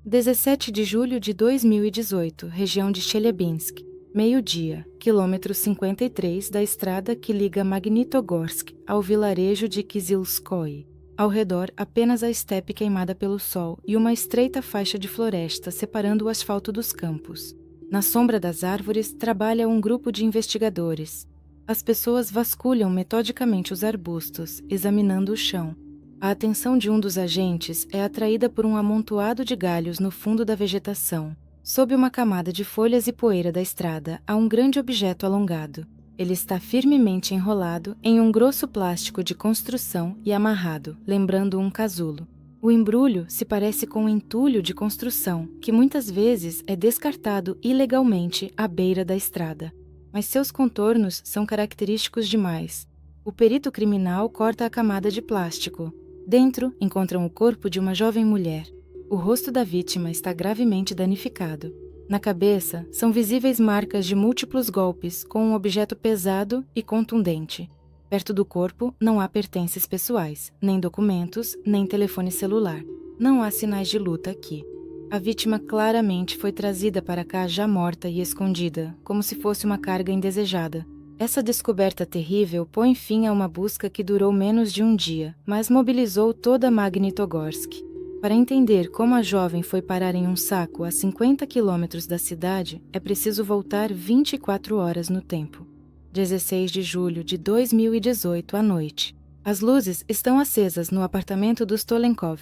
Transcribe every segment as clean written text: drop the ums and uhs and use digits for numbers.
17 de julho de 2018, região de Chelyabinsk. Meio-dia, quilômetro 53 da estrada que liga Magnitogorsk ao vilarejo de Kizilskoye. Ao redor, apenas a estepe queimada pelo sol e uma estreita faixa de floresta separando o asfalto dos campos. Na sombra das árvores, trabalha um grupo de investigadores. As pessoas vasculham metodicamente os arbustos, examinando o chão. A atenção de um dos agentes é atraída por um amontoado de galhos no fundo da vegetação. Sob uma camada de folhas e poeira da estrada, há um grande objeto alongado. Ele está firmemente enrolado em um grosso plástico de construção e amarrado, lembrando um casulo. O embrulho se parece com um entulho de construção, que muitas vezes é descartado ilegalmente à beira da estrada. Mas seus contornos são característicos demais. O perito criminal corta a camada de plástico. Dentro, encontram o corpo de uma jovem mulher. O rosto da vítima está gravemente danificado. Na cabeça, são visíveis marcas de múltiplos golpes com um objeto pesado e contundente. Perto do corpo, não há pertences pessoais, nem documentos, nem telefone celular. Não há sinais de luta aqui. A vítima claramente foi trazida para cá já morta e escondida, como se fosse uma carga indesejada. Essa descoberta terrível põe fim a uma busca que durou menos de um dia, mas mobilizou toda Magnitogorsk. Para entender como a jovem foi parar em um saco a 50 quilômetros da cidade, é preciso voltar 24 horas no tempo. 16 de julho de 2018 à noite. As luzes estão acesas no apartamento dos Tolenkov.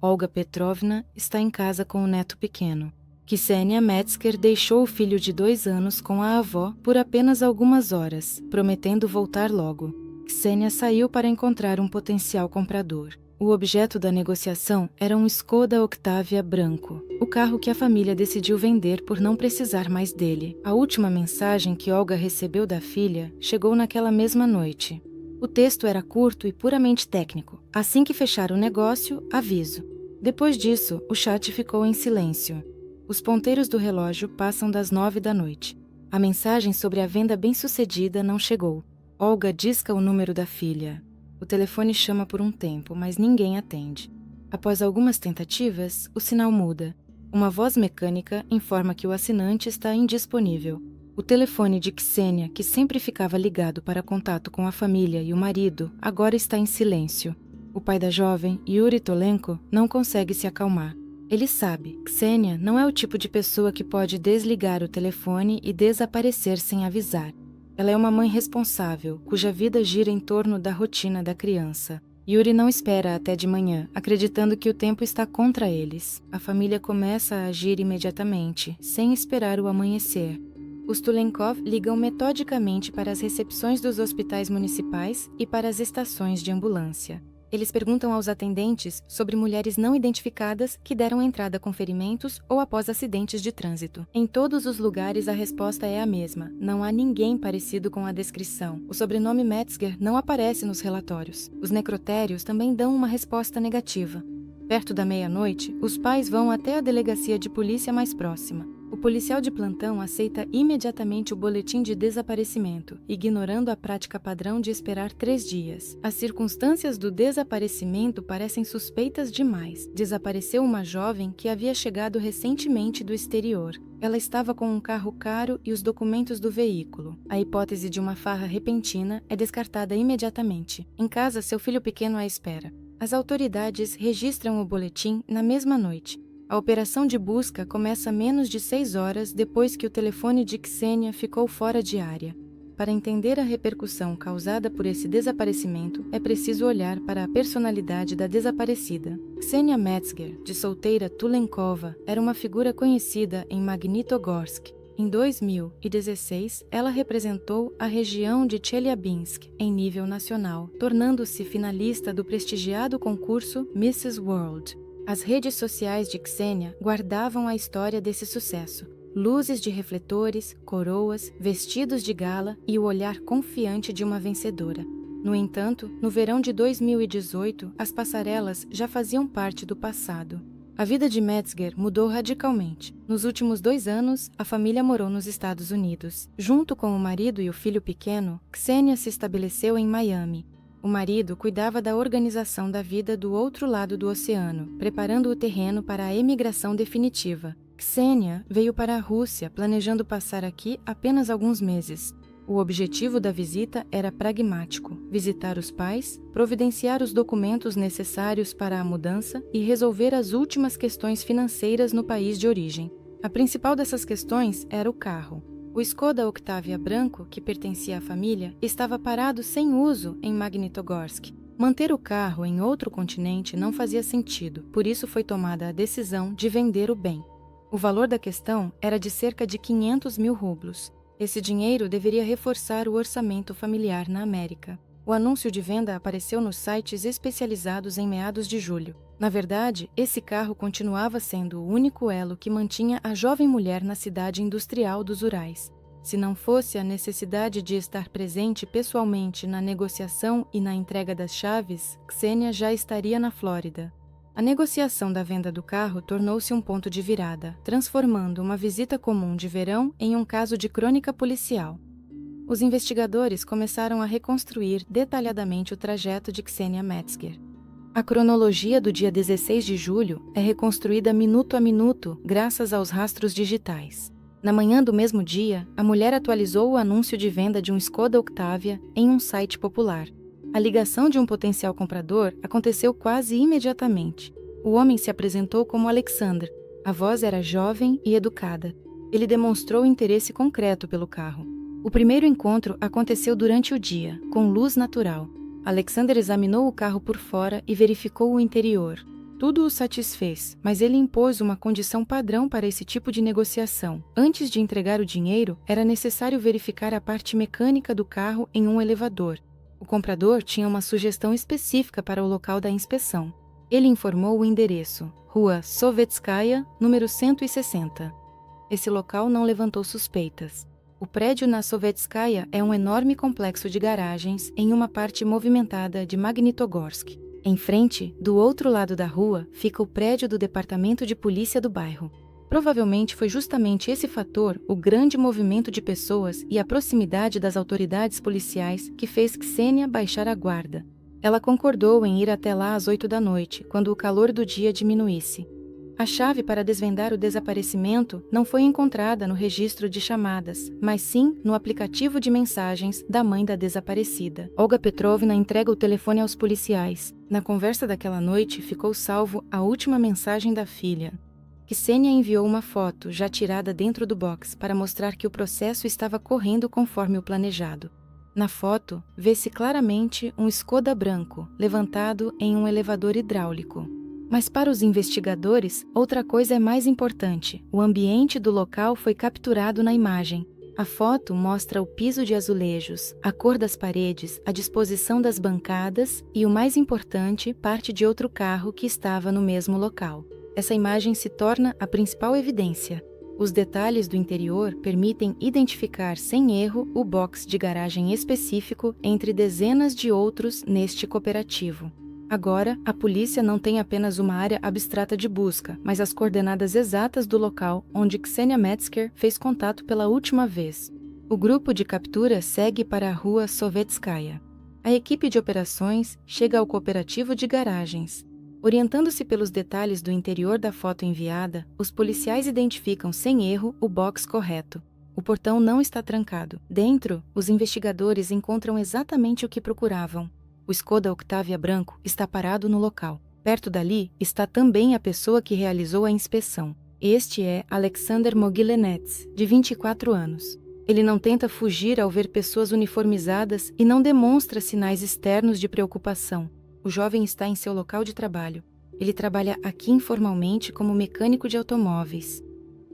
Olga Petrovna está em casa com o neto pequeno. Ksenia Metzger deixou o filho de 2 anos com a avó por apenas algumas horas, prometendo voltar logo. Ksenia saiu para encontrar um potencial comprador. O objeto da negociação era um Skoda Octavia branco, o carro que a família decidiu vender por não precisar mais dele. A última mensagem que Olga recebeu da filha chegou naquela mesma noite. O texto era curto e puramente técnico. Assim que fechar o negócio, aviso. Depois disso, o chat ficou em silêncio. Os ponteiros do relógio passam das 9 da noite. A mensagem sobre a venda bem-sucedida não chegou. Olga disca o número da filha. O telefone chama por um tempo, mas ninguém atende. Após algumas tentativas, o sinal muda. Uma voz mecânica informa que o assinante está indisponível. O telefone de Ksenia, que sempre ficava ligado para contato com a família e o marido, agora está em silêncio. O pai da jovem, Yuri Tolenko, não consegue se acalmar. Ele sabe, Ksenia não é o tipo de pessoa que pode desligar o telefone e desaparecer sem avisar. Ela é uma mãe responsável, cuja vida gira em torno da rotina da criança. Yuri não espera até de manhã, acreditando que o tempo está contra eles. A família começa a agir imediatamente, sem esperar o amanhecer. Os Tulenkov ligam metodicamente para as recepções dos hospitais municipais e para as estações de ambulância. Eles perguntam aos atendentes sobre mulheres não identificadas que deram entrada com ferimentos ou após acidentes de trânsito. Em todos os lugares a resposta é a mesma. Não há ninguém parecido com a descrição. O sobrenome Metzger não aparece nos relatórios. Os necrotérios também dão uma resposta negativa. Perto da meia-noite, os pais vão até a delegacia de polícia mais próxima. O policial de plantão aceita imediatamente o boletim de desaparecimento, ignorando a prática padrão de esperar 3 dias. As circunstâncias do desaparecimento parecem suspeitas demais. Desapareceu uma jovem que havia chegado recentemente do exterior. Ela estava com um carro caro e os documentos do veículo. A hipótese de uma farra repentina é descartada imediatamente. Em casa, seu filho pequeno a espera. As autoridades registram o boletim na mesma noite. A operação de busca começa menos de 6 horas depois que o telefone de Ksenia ficou fora de área. Para entender a repercussão causada por esse desaparecimento, é preciso olhar para a personalidade da desaparecida. Ksenia Metzger, de solteira Tulenkova, era uma figura conhecida em Magnitogorsk. Em 2016, ela representou a região de Chelyabinsk em nível nacional, tornando-se finalista do prestigiado concurso Mrs. World. As redes sociais de Ksenia guardavam a história desse sucesso. Luzes de refletores, coroas, vestidos de gala e o olhar confiante de uma vencedora. No entanto, no verão de 2018, as passarelas já faziam parte do passado. A vida de Metzger mudou radicalmente. Nos últimos 2 anos, a família morou nos Estados Unidos. Junto com o marido e o filho pequeno, Ksenia se estabeleceu em Miami. O marido cuidava da organização da vida do outro lado do oceano, preparando o terreno para a emigração definitiva. Ksenia veio para a Rússia, planejando passar aqui apenas alguns meses. O objetivo da visita era pragmático: visitar os pais, providenciar os documentos necessários para a mudança e resolver as últimas questões financeiras no país de origem. A principal dessas questões era o carro. O Skoda Octavia branco, que pertencia à família, estava parado sem uso em Magnitogorsk. Manter o carro em outro continente não fazia sentido, por isso foi tomada a decisão de vender o bem. O valor da questão era de cerca de 500 mil rublos. Esse dinheiro deveria reforçar o orçamento familiar na América. O anúncio de venda apareceu nos sites especializados em meados de julho. Na verdade, esse carro continuava sendo o único elo que mantinha a jovem mulher na cidade industrial dos Urais. Se não fosse a necessidade de estar presente pessoalmente na negociação e na entrega das chaves, Ksenia já estaria na Flórida. A negociação da venda do carro tornou-se um ponto de virada, transformando uma visita comum de verão em um caso de crônica policial. Os investigadores começaram a reconstruir detalhadamente o trajeto de Ksenia Metzger. A cronologia do dia 16 de julho é reconstruída minuto a minuto graças aos rastros digitais. Na manhã do mesmo dia, a mulher atualizou o anúncio de venda de um Skoda Octavia em um site popular. A ligação de um potencial comprador aconteceu quase imediatamente. O homem se apresentou como Alexander. A voz era jovem e educada. Ele demonstrou interesse concreto pelo carro. O primeiro encontro aconteceu durante o dia, com luz natural. Alexander examinou o carro por fora e verificou o interior. Tudo o satisfez, mas ele impôs uma condição padrão para esse tipo de negociação. Antes de entregar o dinheiro, era necessário verificar a parte mecânica do carro em um elevador. O comprador tinha uma sugestão específica para o local da inspeção. Ele informou o endereço: Rua Sovetskaya, número 160. Esse local não levantou suspeitas. O prédio na Sovetskaya é um enorme complexo de garagens em uma parte movimentada de Magnitogorsk. Em frente, do outro lado da rua, fica o prédio do departamento de polícia do bairro. Provavelmente foi justamente esse fator, o grande movimento de pessoas e a proximidade das autoridades policiais, que fez Ksenia baixar a guarda. Ela concordou em ir até lá às 8 da noite, quando o calor do dia diminuísse. A chave para desvendar o desaparecimento não foi encontrada no registro de chamadas, mas sim no aplicativo de mensagens da mãe da desaparecida. Olga Petrovna entrega o telefone aos policiais. Na conversa daquela noite, ficou salvo a última mensagem da filha. Ksenia enviou uma foto, já tirada dentro do box, para mostrar que o processo estava correndo conforme o planejado. Na foto, vê-se claramente um Skoda branco, levantado em um elevador hidráulico. Mas para os investigadores, outra coisa é mais importante. O ambiente do local foi capturado na imagem. A foto mostra o piso de azulejos, a cor das paredes, a disposição das bancadas e, o mais importante, parte de outro carro que estava no mesmo local. Essa imagem se torna a principal evidência. Os detalhes do interior permitem identificar sem erro o box de garagem específico entre dezenas de outros neste cooperativo. Agora, a polícia não tem apenas uma área abstrata de busca, mas as coordenadas exatas do local onde Ksenia Metzger fez contato pela última vez. O grupo de captura segue para a rua Sovetskaya. A equipe de operações chega ao cooperativo de garagens. Orientando-se pelos detalhes do interior da foto enviada, os policiais identificam sem erro o box correto. O portão não está trancado. Dentro, os investigadores encontram exatamente o que procuravam. O Skoda Octavia branco está parado no local. Perto dali está também a pessoa que realizou a inspeção. Este é Alexander Mogilenets, de 24 anos. Ele não tenta fugir ao ver pessoas uniformizadas e não demonstra sinais externos de preocupação. O jovem está em seu local de trabalho. Ele trabalha aqui informalmente como mecânico de automóveis.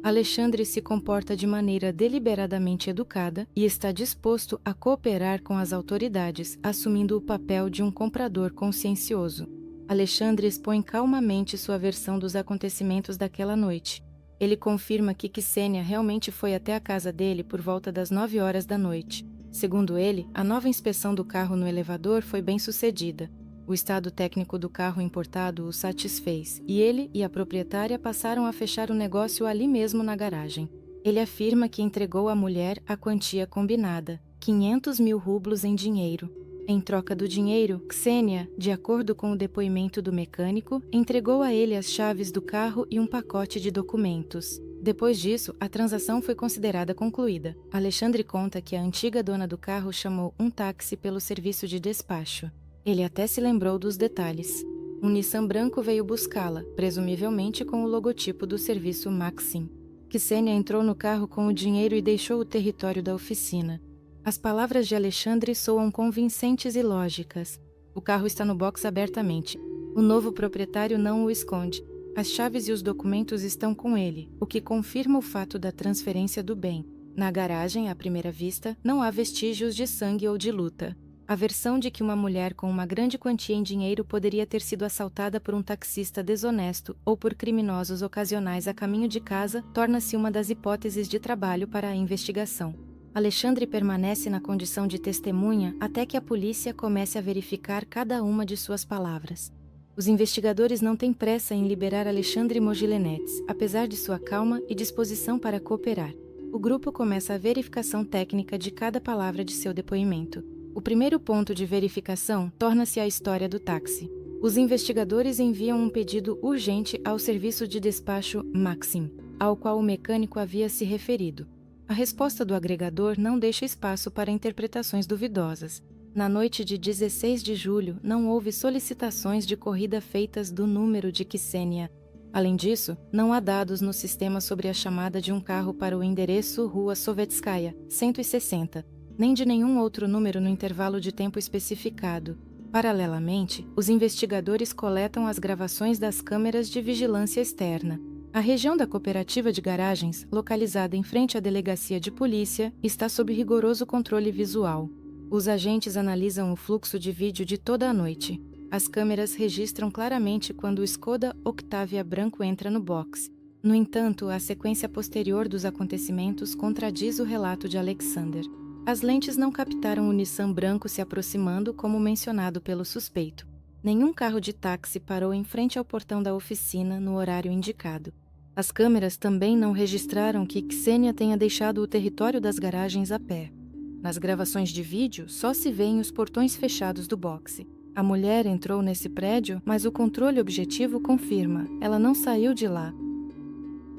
Alexandre se comporta de maneira deliberadamente educada e está disposto a cooperar com as autoridades, assumindo o papel de um comprador consciencioso. Alexandre expõe calmamente sua versão dos acontecimentos daquela noite. Ele confirma que Ksenia realmente foi até a casa dele por volta das 9 horas da noite. Segundo ele, a nova inspeção do carro no elevador foi bem sucedida. O estado técnico do carro importado o satisfez, e ele e a proprietária passaram a fechar o negócio ali mesmo na garagem. Ele afirma que entregou à mulher a quantia combinada, 500 mil rublos em dinheiro. Em troca do dinheiro, Ksenia, de acordo com o depoimento do mecânico, entregou a ele as chaves do carro e um pacote de documentos. Depois disso, a transação foi considerada concluída. Alexandre conta que a antiga dona do carro chamou um táxi pelo serviço de despacho. Ele até se lembrou dos detalhes. Um Nissan branco veio buscá-la, presumivelmente com o logotipo do serviço Maxim. Ksenia entrou no carro com o dinheiro e deixou o território da oficina. As palavras de Alexandre soam convincentes e lógicas. O carro está no box abertamente. O novo proprietário não o esconde. As chaves e os documentos estão com ele, o que confirma o fato da transferência do bem. Na garagem, à primeira vista, não há vestígios de sangue ou de luta. A versão de que uma mulher com uma grande quantia em dinheiro poderia ter sido assaltada por um taxista desonesto ou por criminosos ocasionais a caminho de casa torna-se uma das hipóteses de trabalho para a investigação. Alexandre permanece na condição de testemunha até que a polícia comece a verificar cada uma de suas palavras. Os investigadores não têm pressa em liberar Alexandre Mogilenetes, apesar de sua calma e disposição para cooperar. O grupo começa a verificação técnica de cada palavra de seu depoimento. O primeiro ponto de verificação torna-se a história do táxi. Os investigadores enviam um pedido urgente ao serviço de despacho Maxim, ao qual o mecânico havia se referido. A resposta do agregador não deixa espaço para interpretações duvidosas. Na noite de 16 de julho, não houve solicitações de corrida feitas do número de Ksenia. Além disso, não há dados no sistema sobre a chamada de um carro para o endereço Rua Sovetskaya, 160, nem de nenhum outro número no intervalo de tempo especificado. Paralelamente, os investigadores coletam as gravações das câmeras de vigilância externa. A região da cooperativa de garagens, localizada em frente à delegacia de polícia, está sob rigoroso controle visual. Os agentes analisam o fluxo de vídeo de toda a noite. As câmeras registram claramente quando o Skoda Octavia branco entra no box. No entanto, a sequência posterior dos acontecimentos contradiz o relato de Alexander. As lentes não captaram o Nissan branco se aproximando como mencionado pelo suspeito. Nenhum carro de táxi parou em frente ao portão da oficina no horário indicado. As câmeras também não registraram que Ksenia tenha deixado o território das garagens a pé. Nas gravações de vídeo, só se vêem os portões fechados do boxe. A mulher entrou nesse prédio, mas o controle objetivo confirma, ela não saiu de lá.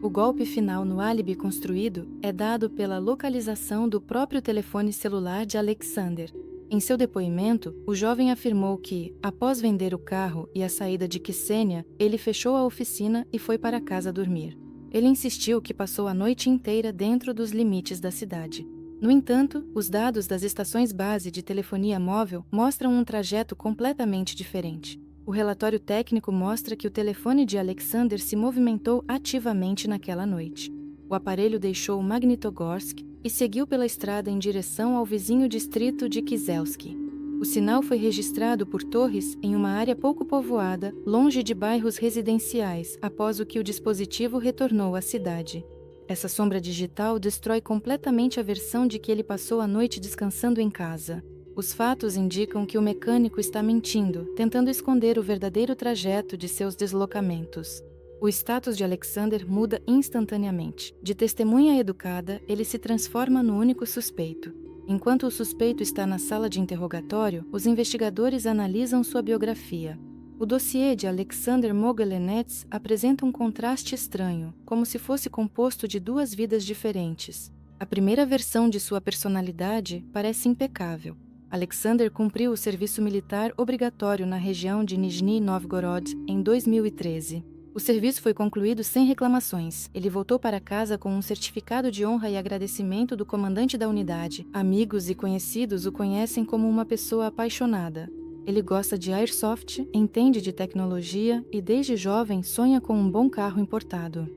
O golpe final no álibi construído é dado pela localização do próprio telefone celular de Alexander. Em seu depoimento, o jovem afirmou que, após vender o carro e a saída de Ksenia, ele fechou a oficina e foi para casa dormir. Ele insistiu que passou a noite inteira dentro dos limites da cidade. No entanto, os dados das estações base de telefonia móvel mostram um trajeto completamente diferente. O relatório técnico mostra que o telefone de Alexander se movimentou ativamente naquela noite. O aparelho deixou Magnitogorsk e seguiu pela estrada em direção ao vizinho distrito de Kiselski. O sinal foi registrado por torres em uma área pouco povoada, longe de bairros residenciais, após o que o dispositivo retornou à cidade. Essa sombra digital destrói completamente a versão de que ele passou a noite descansando em casa. Os fatos indicam que o mecânico está mentindo, tentando esconder o verdadeiro trajeto de seus deslocamentos. O status de Alexander muda instantaneamente. De testemunha educada, ele se transforma no único suspeito. Enquanto o suspeito está na sala de interrogatório, os investigadores analisam sua biografia. O dossiê de Alexander Mogilenetes apresenta um contraste estranho, como se fosse composto de duas vidas diferentes. A primeira versão de sua personalidade parece impecável. Alexander cumpriu o serviço militar obrigatório na região de Nizhny Novgorod em 2013. O serviço foi concluído sem reclamações. Ele voltou para casa com um certificado de honra e agradecimento do comandante da unidade. Amigos e conhecidos o conhecem como uma pessoa apaixonada. Ele gosta de airsoft, entende de tecnologia e desde jovem sonha com um bom carro importado.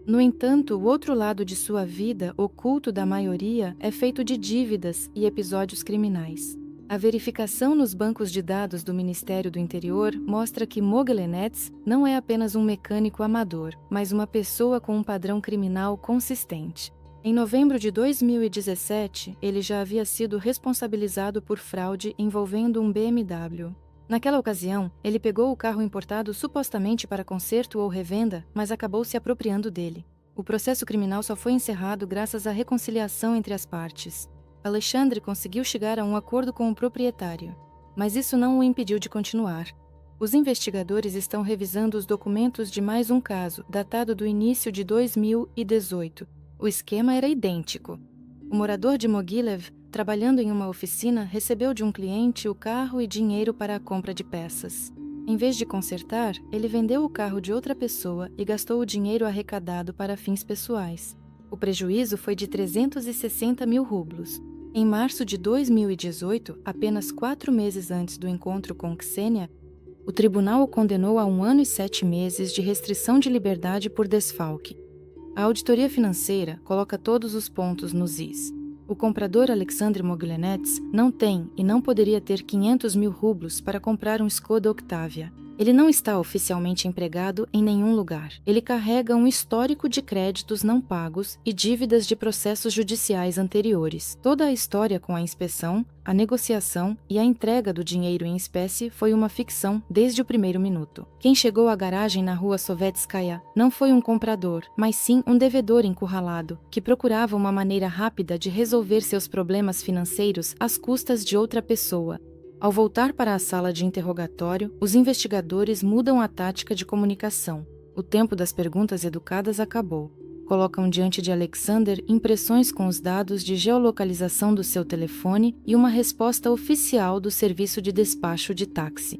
No entanto, o outro lado de sua vida, oculto da maioria, é feito de dívidas e episódios criminais. A verificação nos bancos de dados do Ministério do Interior mostra que Mogilenetes não é apenas um mecânico amador, mas uma pessoa com um padrão criminal consistente. Em novembro de 2017, ele já havia sido responsabilizado por fraude envolvendo um BMW. Naquela ocasião, ele pegou o carro importado supostamente para conserto ou revenda, mas acabou se apropriando dele. O processo criminal só foi encerrado graças à reconciliação entre as partes. Alexandre conseguiu chegar a um acordo com o proprietário. mas isso não o impediu de continuar. Os investigadores estão revisando os documentos de mais um caso, datado do início de 2018. O esquema era idêntico. O morador de Mogilev, trabalhando em uma oficina, recebeu de um cliente o carro e dinheiro para a compra de peças. Em vez de consertar, ele vendeu o carro de outra pessoa e gastou o dinheiro arrecadado para fins pessoais. O prejuízo foi de 360 mil rublos. Em março de 2018, apenas 4 meses antes do encontro com Ksenia, o tribunal o condenou a 1 ano e 7 meses de restrição de liberdade por desfalque. A auditoria financeira coloca todos os pontos nos is. O comprador Alexander Mogilevets não tem e não poderia ter 500 mil rublos para comprar um Skoda Octavia. Ele não está oficialmente empregado em nenhum lugar. Ele carrega um histórico de créditos não pagos e dívidas de processos judiciais anteriores. Toda a história com a inspeção, a negociação e a entrega do dinheiro em espécie foi uma ficção desde o primeiro minuto. Quem chegou à garagem na rua Sovetskaya não foi um comprador, mas sim um devedor encurralado, que procurava uma maneira rápida de resolver seus problemas financeiros às custas de outra pessoa. Ao voltar para a sala de interrogatório, os investigadores mudam a tática de comunicação. O tempo das perguntas educadas acabou. Colocam diante de Alexander impressões com os dados de geolocalização do seu telefone e uma resposta oficial do serviço de despacho de táxi.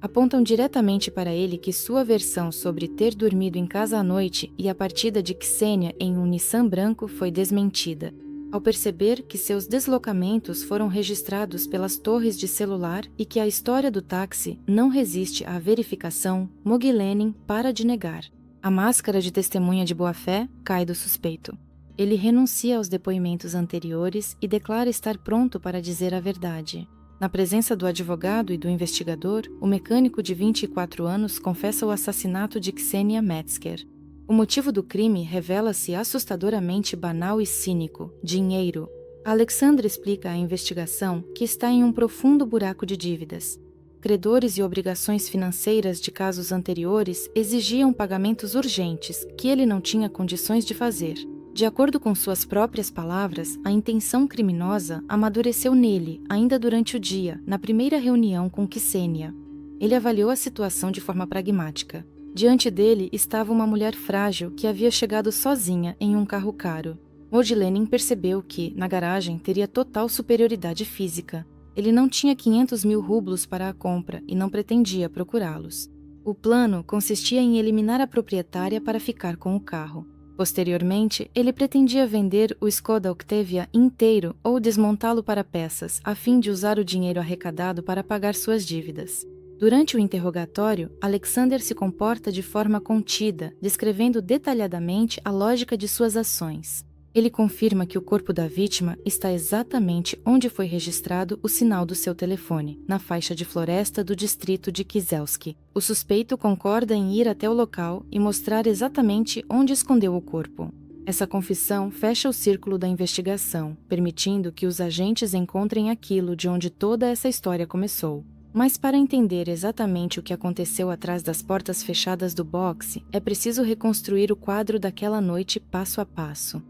Apontam diretamente para ele que sua versão sobre ter dormido em casa à noite e a partida de Ksenia em um Nissan branco foi desmentida. Ao perceber que seus deslocamentos foram registrados pelas torres de celular e que a história do táxi não resiste à verificação, Mogilenin para de negar. A máscara de testemunha de boa-fé cai do suspeito. Ele renuncia aos depoimentos anteriores e declara estar pronto para dizer a verdade. Na presença do advogado e do investigador, o mecânico de 24 anos confessa o assassinato de Ksenia Metzger. O motivo do crime revela-se assustadoramente banal e cínico: dinheiro. Alexandre explica à investigação que está em um profundo buraco de dívidas. Credores e obrigações financeiras de casos anteriores exigiam pagamentos urgentes que ele não tinha condições de fazer. De acordo com suas próprias palavras, a intenção criminosa amadureceu nele ainda durante o dia, na primeira reunião com Ksenia. Ele avaliou a situação de forma pragmática. Diante dele estava uma mulher frágil que havia chegado sozinha em um carro caro. Mogilenin percebeu que, na garagem, teria total superioridade física. Ele não tinha 500 mil rublos para a compra e não pretendia procurá-los. O plano consistia em eliminar a proprietária para ficar com o carro. Posteriormente, ele pretendia vender o Skoda Octavia inteiro ou desmontá-lo para peças, a fim de usar o dinheiro arrecadado para pagar suas dívidas. Durante o interrogatório, Alexander se comporta de forma contida, descrevendo detalhadamente a lógica de suas ações. Ele confirma que o corpo da vítima está exatamente onde foi registrado o sinal do seu telefone, na faixa de floresta do distrito de Kiselski. O suspeito concorda em ir até o local e mostrar exatamente onde escondeu o corpo. Essa confissão fecha o círculo da investigação, permitindo que os agentes encontrem aquilo de onde toda essa história começou. Mas para entender exatamente o que aconteceu atrás das portas fechadas do boxe, é preciso reconstruir o quadro daquela noite passo a passo.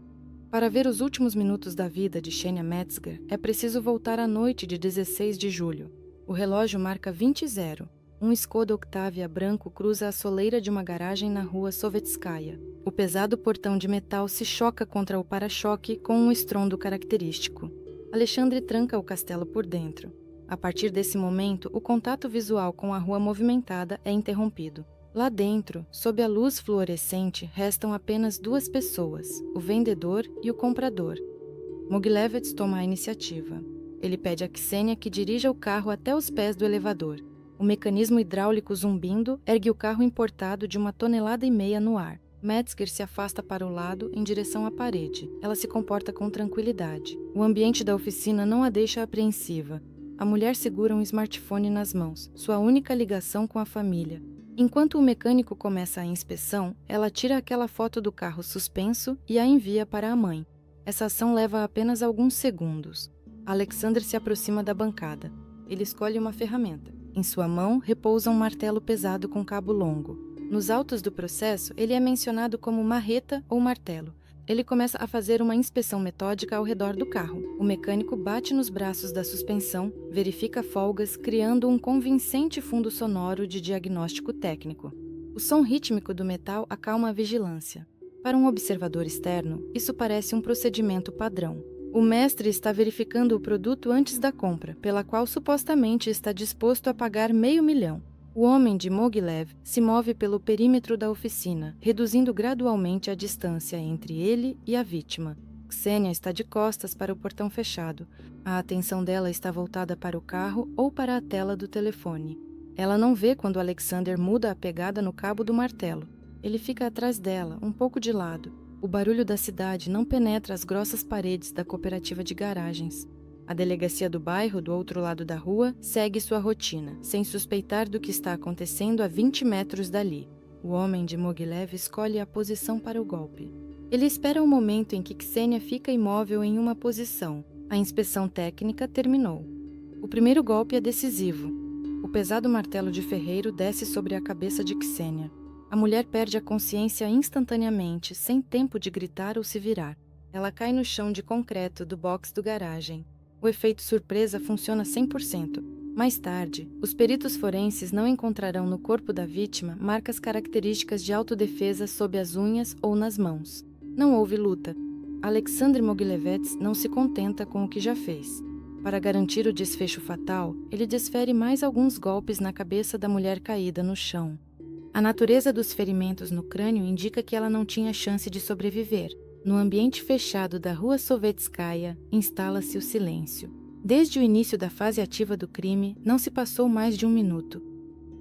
Para ver os últimos minutos da vida de Ksenia Metzger, é preciso voltar à noite de 16 de julho. O relógio marca 20:00. Um Skoda Octavia branco cruza a soleira de uma garagem na rua Sovetskaya. O pesado portão de metal se choca contra o para-choque com um estrondo característico. Alexandre tranca o castelo por dentro. A partir desse momento, o contato visual com a rua movimentada é interrompido. Lá dentro, sob a luz fluorescente, restam apenas 2 pessoas, o vendedor e o comprador. Mogilevets toma a iniciativa. Ele pede a Ksenia que dirija o carro até os pés do elevador. O mecanismo hidráulico zumbindo ergue o carro importado de 1,5 toneladas no ar. Metzger se afasta para o lado, em direção à parede. Ela se comporta com tranquilidade. O ambiente da oficina não a deixa apreensiva. A mulher segura um smartphone nas mãos, sua única ligação com a família. Enquanto o mecânico começa a inspeção, ela tira aquela foto do carro suspenso e a envia para a mãe. Essa ação leva apenas alguns segundos. Alexander se aproxima da bancada. Ele escolhe uma ferramenta. Em sua mão repousa um martelo pesado com cabo longo. Nos autos do processo, ele é mencionado como marreta ou martelo. ele começa a fazer uma inspeção metódica ao redor do carro. O mecânico bate nos braços da suspensão, verifica folgas, criando um convincente fundo sonoro de diagnóstico técnico. O som rítmico do metal acalma a vigilância. Para um observador externo, isso parece um procedimento padrão. O mestre está verificando o produto antes da compra, pela qual supostamente está disposto a pagar $500.000. O homem de Mogilev se move pelo perímetro da oficina, reduzindo gradualmente a distância entre ele e a vítima. Ksenia está de costas para o portão fechado. A atenção dela está voltada para o carro ou para a tela do telefone. Ela não vê quando Alexander muda a pegada no cabo do martelo. Ele fica atrás dela, um pouco de lado. O barulho da cidade não penetra as grossas paredes da cooperativa de garagens. A delegacia do bairro, do outro lado da rua, segue sua rotina, sem suspeitar do que está acontecendo a 20 metros dali. O homem de Mogilev escolhe a posição para o golpe. Ele espera o momento em que Ksenia fica imóvel em uma posição. A inspeção técnica terminou. O primeiro golpe é decisivo. O pesado martelo de ferreiro desce sobre a cabeça de Ksenia. A mulher perde a consciência instantaneamente, sem tempo de gritar ou se virar. Ela cai no chão de concreto do box do garagem. O efeito surpresa funciona 100%. Mais tarde, os peritos forenses não encontrarão no corpo da vítima marcas características de autodefesa sob as unhas ou nas mãos. Não houve luta. Alexander Mogilevets não se contenta com o que já fez. Para garantir o desfecho fatal, ele desfere mais alguns golpes na cabeça da mulher caída no chão. A natureza dos ferimentos no crânio indica que ela não tinha chance de sobreviver. No ambiente fechado da Rua Sovetskaya, instala-se o silêncio. Desde o início da fase ativa do crime, não se passou mais de 1 minuto.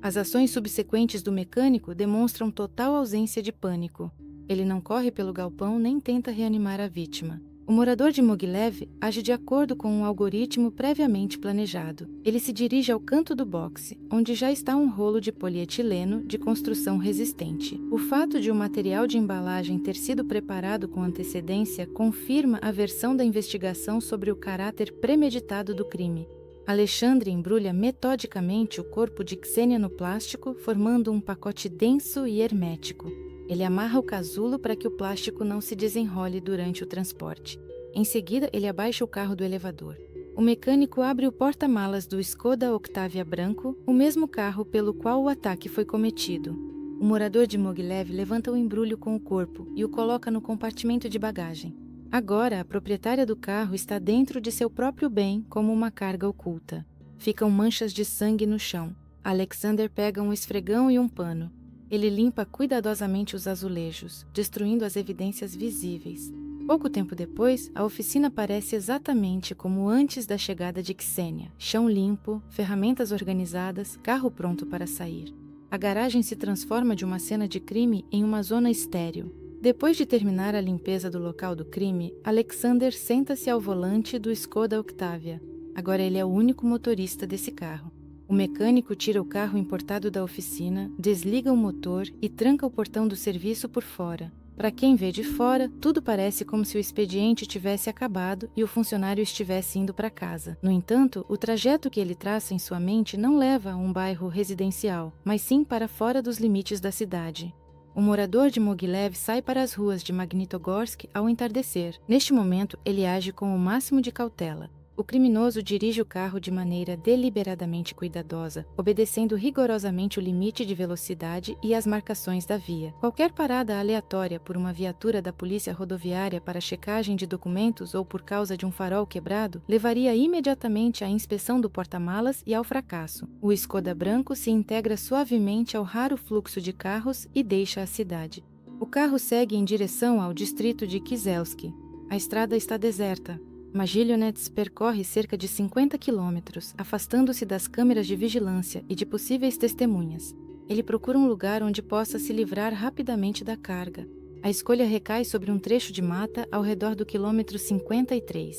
As ações subsequentes do mecânico demonstram total ausência de pânico. Ele não corre pelo galpão nem tenta reanimar a vítima. O morador de Mogilev age de acordo com um algoritmo previamente planejado. Ele se dirige ao canto do boxe, onde já está um rolo de polietileno de construção resistente. O fato de o material de embalagem ter sido preparado com antecedência confirma a versão da investigação sobre o caráter premeditado do crime. Alexandre embrulha metodicamente o corpo de Ksenia no plástico, formando um pacote denso e hermético. Ele amarra o casulo para que o plástico não se desenrole durante o transporte. Em seguida, ele abaixa o carro do elevador. O mecânico abre o porta-malas do Skoda Octavia branco, o mesmo carro pelo qual o ataque foi cometido. O morador de Mogilev levanta o embrulho com o corpo e o coloca no compartimento de bagagem. Agora, a proprietária do carro está dentro de seu próprio bem como uma carga oculta. Ficam manchas de sangue no chão. Alexander pega um esfregão e um pano. Ele limpa cuidadosamente os azulejos, destruindo as evidências visíveis. Pouco tempo depois, a oficina parece exatamente como antes da chegada de Ksenia. Chão limpo, ferramentas organizadas, carro pronto para sair. A garagem se transforma de uma cena de crime em uma zona estéril. Depois de terminar a limpeza do local do crime, Alexander senta-se ao volante do Skoda Octavia. Agora ele é o único motorista desse carro. O mecânico tira o carro importado da oficina, desliga o motor e tranca o portão do serviço por fora. Para quem vê de fora, tudo parece como se o expediente tivesse acabado e o funcionário estivesse indo para casa. No entanto, o trajeto que ele traça em sua mente não leva a um bairro residencial, mas sim para fora dos limites da cidade. O morador de Mogilev sai para as ruas de Magnitogorsk ao entardecer. Neste momento, ele age com o máximo de cautela. O criminoso dirige o carro de maneira deliberadamente cuidadosa, obedecendo rigorosamente o limite de velocidade e as marcações da via. Qualquer parada aleatória por uma viatura da polícia rodoviária para checagem de documentos ou por causa de um farol quebrado levaria imediatamente à inspeção do porta-malas e ao fracasso. O Skoda branco se integra suavemente ao raro fluxo de carros e deixa a cidade. O carro segue em direção ao distrito de Kiselski. A estrada está deserta. Magilionets percorre cerca de 50 quilômetros, afastando-se das câmeras de vigilância e de possíveis testemunhas. Ele procura um lugar onde possa se livrar rapidamente da carga. A escolha recai sobre um trecho de mata ao redor do quilômetro 53.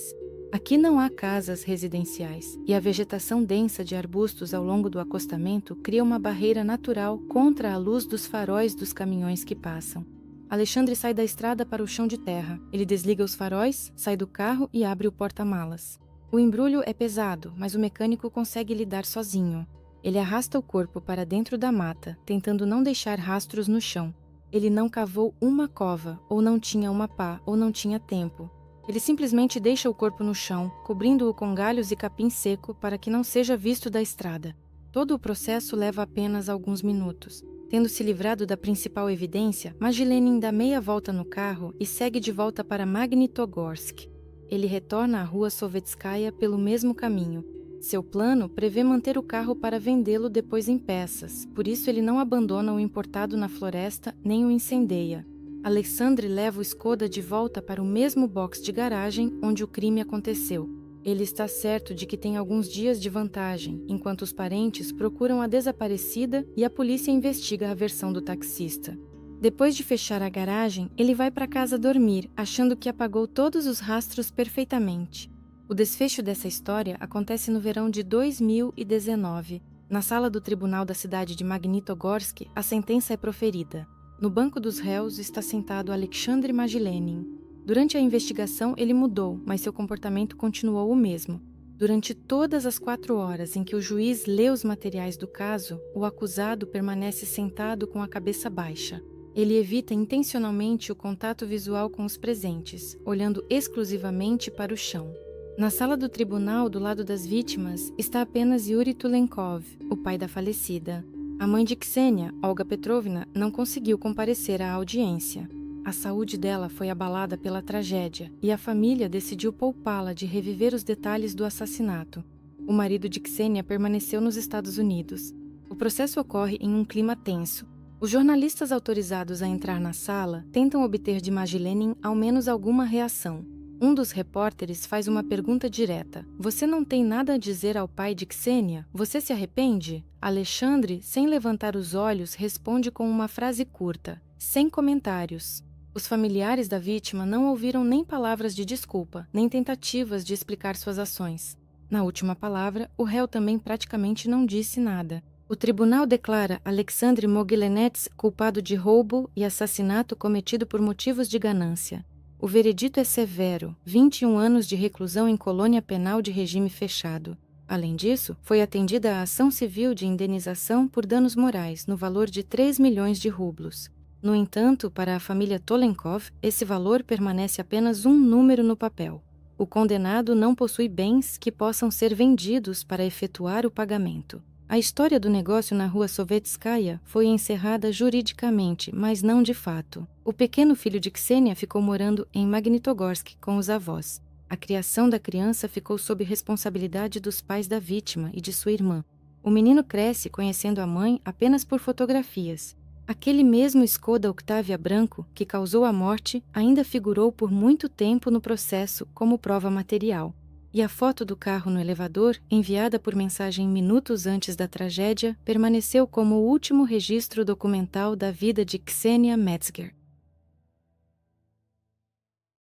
Aqui não há casas residenciais, e a vegetação densa de arbustos ao longo do acostamento cria uma barreira natural contra a luz dos faróis dos caminhões que passam. Alexandre sai da estrada para o chão de terra. Ele desliga os faróis, sai do carro e abre o porta-malas. O embrulho é pesado, mas o mecânico consegue lidar sozinho. Ele arrasta o corpo para dentro da mata, tentando não deixar rastros no chão. Ele não cavou uma cova, ou não tinha uma pá, ou não tinha tempo. Ele simplesmente deixa o corpo no chão, cobrindo-o com galhos e capim seco para que não seja visto da estrada. Todo o processo leva apenas alguns minutos. Tendo se livrado da principal evidência, Magdalenin dá meia volta no carro e segue de volta para Magnitogorsk. Ele retorna à rua Sovetskaya pelo mesmo caminho. Seu plano prevê manter o carro para vendê-lo depois em peças, por isso ele não abandona o importado na floresta nem o incendeia. Alexandre leva o Skoda de volta para o mesmo box de garagem onde o crime aconteceu. Ele está certo de que tem alguns dias de vantagem, enquanto os parentes procuram a desaparecida e a polícia investiga a versão do taxista. Depois de fechar a garagem, ele vai para casa dormir, achando que apagou todos os rastros perfeitamente. O desfecho dessa história acontece no verão de 2019. Na sala do tribunal da cidade de Magnitogorsk, a sentença é proferida. No banco dos réus está sentado Alexandre Magdalenin. Durante a investigação, ele mudou, mas seu comportamento continuou o mesmo. Durante todas as 4 horas em que o juiz lê os materiais do caso, o acusado permanece sentado com a cabeça baixa. Ele evita intencionalmente o contato visual com os presentes, olhando exclusivamente para o chão. Na sala do tribunal, do lado das vítimas, está apenas Yuri Tulenkov, o pai da falecida. A mãe de Ksenia, Olga Petrovna, não conseguiu comparecer à audiência. A saúde dela foi abalada pela tragédia e a família decidiu poupá-la de reviver os detalhes do assassinato. O marido de Ksenia permaneceu nos Estados Unidos. O processo ocorre em um clima tenso. Os jornalistas autorizados a entrar na sala tentam obter de Magdalenin ao menos alguma reação. Um dos repórteres faz uma pergunta direta. Você não tem nada a dizer ao pai de Ksenia? Você se arrepende? Alexandre, sem levantar os olhos, responde com uma frase curta, sem comentários. Os familiares da vítima não ouviram nem palavras de desculpa, nem tentativas de explicar suas ações. Na última palavra, o réu também praticamente não disse nada. O tribunal declara Alexandre Moghilenets culpado de roubo e assassinato cometido por motivos de ganância. O veredito é severo, 21 anos de reclusão em colônia penal de regime fechado. Além disso, foi atendida a ação civil de indenização por danos morais no valor de 3 milhões de rublos. No entanto, para a família Tulenkov, esse valor permanece apenas um número no papel. O condenado não possui bens que possam ser vendidos para efetuar o pagamento. A história do negócio na rua Sovetskaya foi encerrada juridicamente, mas não de fato. O pequeno filho de Ksenia ficou morando em Magnitogorsk com os avós. A criação da criança ficou sob responsabilidade dos pais da vítima e de sua irmã. O menino cresce conhecendo a mãe apenas por fotografias. Aquele mesmo Skoda Octavia branco que causou a morte ainda figurou por muito tempo no processo como prova material. E a foto do carro no elevador, enviada por mensagem minutos antes da tragédia, permaneceu como o último registro documental da vida de Ksenia Metzger.